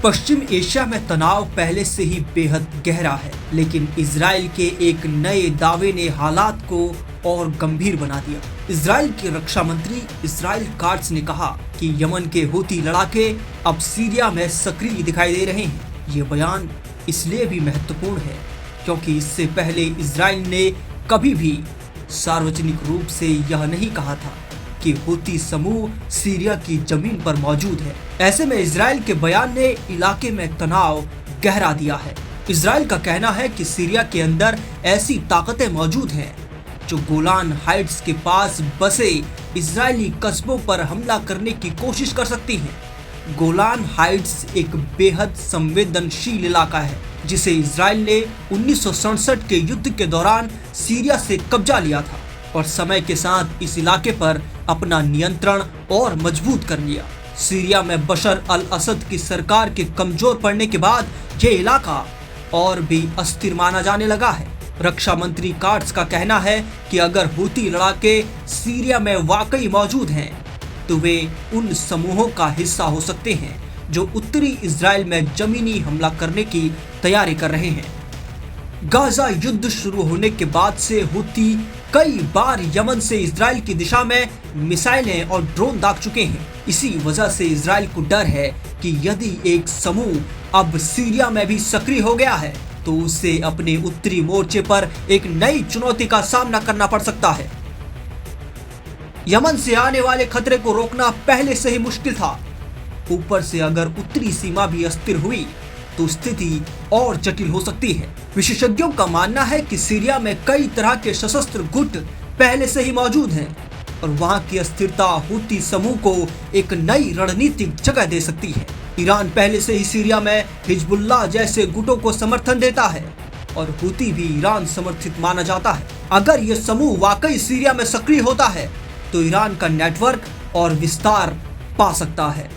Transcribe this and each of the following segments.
पश्चिम Asia में तनाव पहले से ही बेहद गहरा है, लेकिन इजराइल के एक नए दावे ने हालात को और गंभीर बना दिया। इजराइल के रक्षा मंत्री इसराइल काट्ज ने कहा कि यमन के हूती लड़ाके अब सीरिया में सक्रिय दिखाई दे रहे हैं। ये बयान इसलिए भी महत्वपूर्ण है क्योंकि इससे पहले इजराइल ने कभी भी सार्वजनिक रूप से यह नहीं कहा था कि हूती समूह सीरिया की जमीन पर मौजूद है। ऐसे में इजराइल के बयान ने इलाके में तनाव गहरा दिया है। इजराइल का कहना है कि सीरिया के अंदर ऐसी ताकतें मौजूद हैं जो गोलान हाइट्स के पास बसे इजरायली कस्बों पर हमला करने की कोशिश कर सकती हैं। गोलान हाइट्स एक बेहद संवेदनशील इलाका है जिसे इजराइल ने 1967 के युद्ध के दौरान सीरिया से कब्जा लिया था और समय के साथ इस इलाके पर अपना नियंत्रण और मजबूत कर लिया। सीरिया में बशर अल असद की सरकार के कमजोर पड़ने के बाद ये इलाका और भी अस्थिर माना जाने लगा है। रक्षा मंत्री काट्ज का कहना है कि अगर हूती लड़ाके सीरिया में वाकई मौजूद हैं तो वे उन समूहों का हिस्सा हो सकते हैं जो उत्तरी इजराइल में जमीनी हमला करने की तैयारी कर रहे हैं। गाजा युद्ध शुरू होने के बाद से हूती कई बार यमन से इजराइल की दिशा में मिसाइलें और ड्रोन दाग चुके हैं। इसी वजह से इजराइल को डर है कि यदि एक समूह अब सीरिया में भी सक्रिय हो गया है तो उसे अपने उत्तरी मोर्चे पर एक नई चुनौती का सामना करना पड़ सकता है। यमन से आने वाले खतरे को रोकना पहले से ही मुश्किल था। ऊपर से अगर उत्तरी सीमा भी अस्थिर हुई तो स्थिति और जटिल हो सकती है। विशेषज्ञों का मानना है कि सीरिया में कई तरह के सशस्त्र गुट पहले से ही मौजूद हैं और वहां की अस्थिरता हूती समूह को एक नई रणनीतिक जगह दे सकती है। ईरान पहले से ही सीरिया में हिजबुल्लाह जैसे गुटों को समर्थन देता है और हूती भी ईरान समर्थित माना जाता है। अगर यह समूह वाकई सीरिया में सक्रिय होता है तो ईरान का नेटवर्क और विस्तार पा सकता है।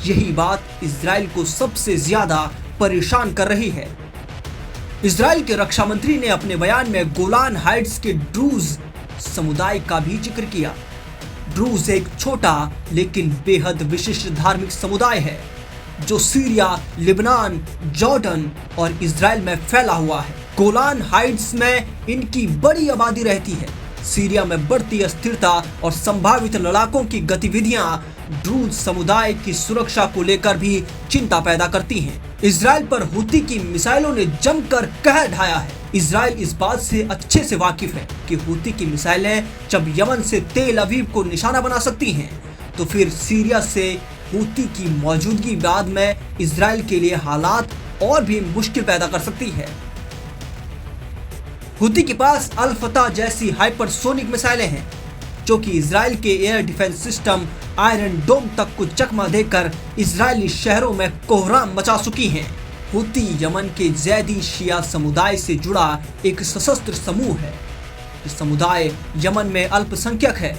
यही बात इजराइल को सबसे ज्यादा परेशान कर रही है। इजराइल के रक्षा मंत्री ने अपने बयान में गोलान हाइट्स के ड्रूज समुदाय का भी जिक्र किया। ड्रूज एक छोटा लेकिन बेहद विशिष्ट धार्मिक समुदाय है जो सीरिया, लिबनान, जॉर्डन और इजराइल में फैला हुआ है। गोलान हाइट्स में इनकी बड़ी आबादी रहती है। सीरिया में बढ़ती अस्थिरता और संभावित लड़ाकों की गतिविधियां ड्रूज समुदाय की सुरक्षा को लेकर भी चिंता पैदा करती हैं। इजराइल पर हूती की मिसाइलों ने जमकर कहर ढाया है। इजराइल इस बात से अच्छे से वाकिफ है कि हूती की मिसाइलें जब यमन से तेल अवीव को निशाना बना सकती हैं तो फिर सीरिया से हूती की मौजूदगी बाद में इजराइल के लिए हालात और भी मुश्किल पैदा कर सकती है। हूती के पास अल फतह जैसी हाइपरसोनिक मिसाइलें हैं जो कि इजराइल के एयर डिफेंस सिस्टम आयरन डोम तक को चकमा देकर इजरायली शहरों में कोहराम मचा चुकी हैं। हूती यमन के जैदी शिया समुदाय से जुड़ा एक सशस्त्र समूह है। ये समुदाय यमन में अल्पसंख्यक है।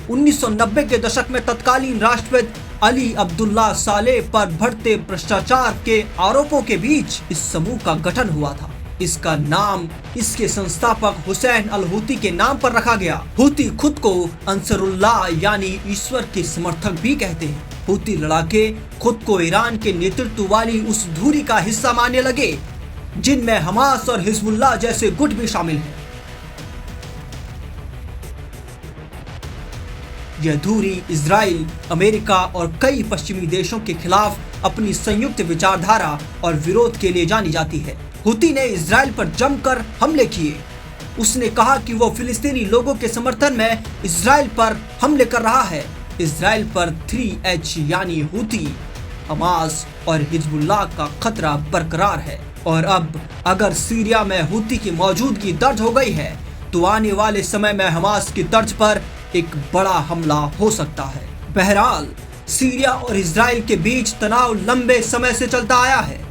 1990 के दशक में तत्कालीन राष्ट्रपति अली अब्दुल्ला सालेह पर बढ़ते भ्रष्टाचार के आरोपों के बीच इस समूह का गठन हुआ था। इसका नाम इसके संस्थापक हुसैन अल हूती के नाम पर रखा गया। हूती खुद को अंसरुल्लाह यानी ईश्वर के समर्थक भी कहते हैं। हूती लड़ाके खुद को ईरान के नेतृत्व वाली उस धुरी का हिस्सा मानने लगे जिनमें हमास और हिजबुल्लाह जैसे गुट भी शामिल हैं। यह धुरी इजराइल, अमेरिका और कई पश्चिमी देशों के खिलाफ अपनी संयुक्त विचारधारा और विरोध के लिए जानी जाती है। हूती ने इजराइल पर जमकर हमले किए। उसने कहा कि वो फिलिस्तीनी लोगों के समर्थन में इजराइल पर हमले कर रहा है। इजराइल पर 3H यानी हूती, हमास और हिजबुल्लाह का खतरा बरकरार है और अब अगर सीरिया में हूती की मौजूदगी दर्ज हो गई है तो आने वाले समय में हमास की तर्ज पर एक बड़ा हमला हो सकता है। बहरहाल सीरिया और इजराइल के बीच तनाव लंबे समय से चलता आया है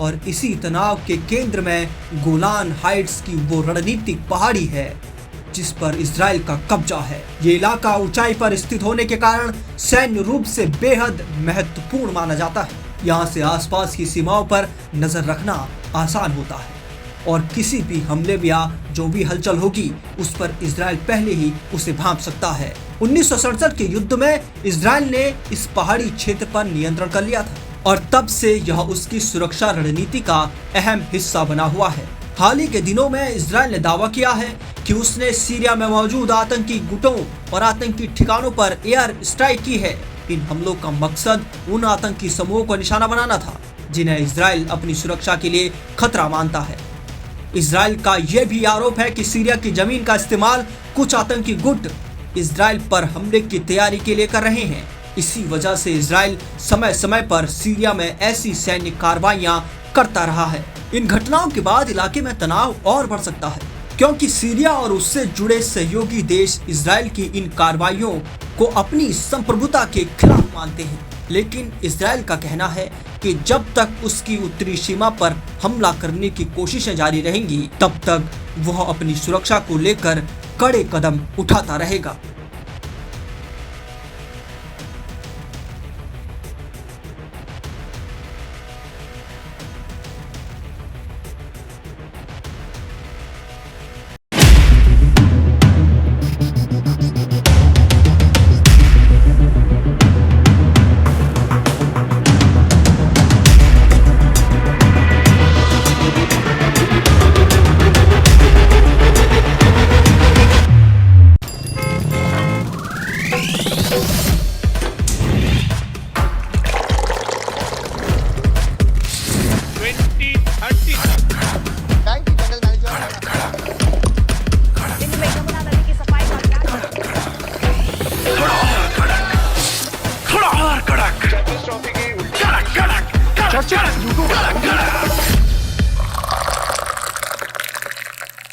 और इसी तनाव के केंद्र में गोलान हाइट्स की वो रणनीतिक पहाड़ी है जिस पर इजराइल का कब्जा है। ये इलाका ऊंचाई पर स्थित होने के कारण सैन्य रूप से बेहद महत्वपूर्ण माना जाता है। यहाँ से आसपास की सीमाओं पर नजर रखना आसान होता है और किसी भी हमले या जो भी हलचल होगी उस पर इजराइल पहले ही उसे भांप सकता है। 1967 के युद्ध में इजराइल ने इस पहाड़ी क्षेत्र पर नियंत्रण कर लिया था। और तब से यह उसकी सुरक्षा रणनीति का अहम हिस्सा बना हुआ है। हाल ही के दिनों में इजराइल ने दावा किया है कि उसने सीरिया में मौजूद आतंकी गुटों और आतंकी ठिकानों पर एयर स्ट्राइक की है। इन हमलों का मकसद उन आतंकी समूहों को निशाना बनाना था जिन्हें इजराइल अपनी सुरक्षा के लिए खतरा मानता है। इजराइल का यह भी आरोप है कि सीरिया की जमीन का इस्तेमाल कुछ आतंकी गुट इजराइल पर हमले की तैयारी के लिए कर रहे हैं। इसी वजह से इजराइल समय समय पर सीरिया में ऐसी सैन्य कार्रवाइयां करता रहा है। इन घटनाओं के बाद इलाके में तनाव और बढ़ सकता है, क्योंकि सीरिया और उससे जुड़े सहयोगी देश इजराइल की इन कार्रवाइयों को अपनी संप्रभुता के खिलाफ मानते हैं। लेकिन इजराइल का कहना है कि जब तक उसकी उत्तरी सीमा पर हमला करने की कोशिशें जारी रहेंगी, तब तक वह अपनी सुरक्षा को लेकर कड़े कदम उठाता रहेगा।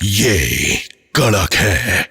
ये कड़क है।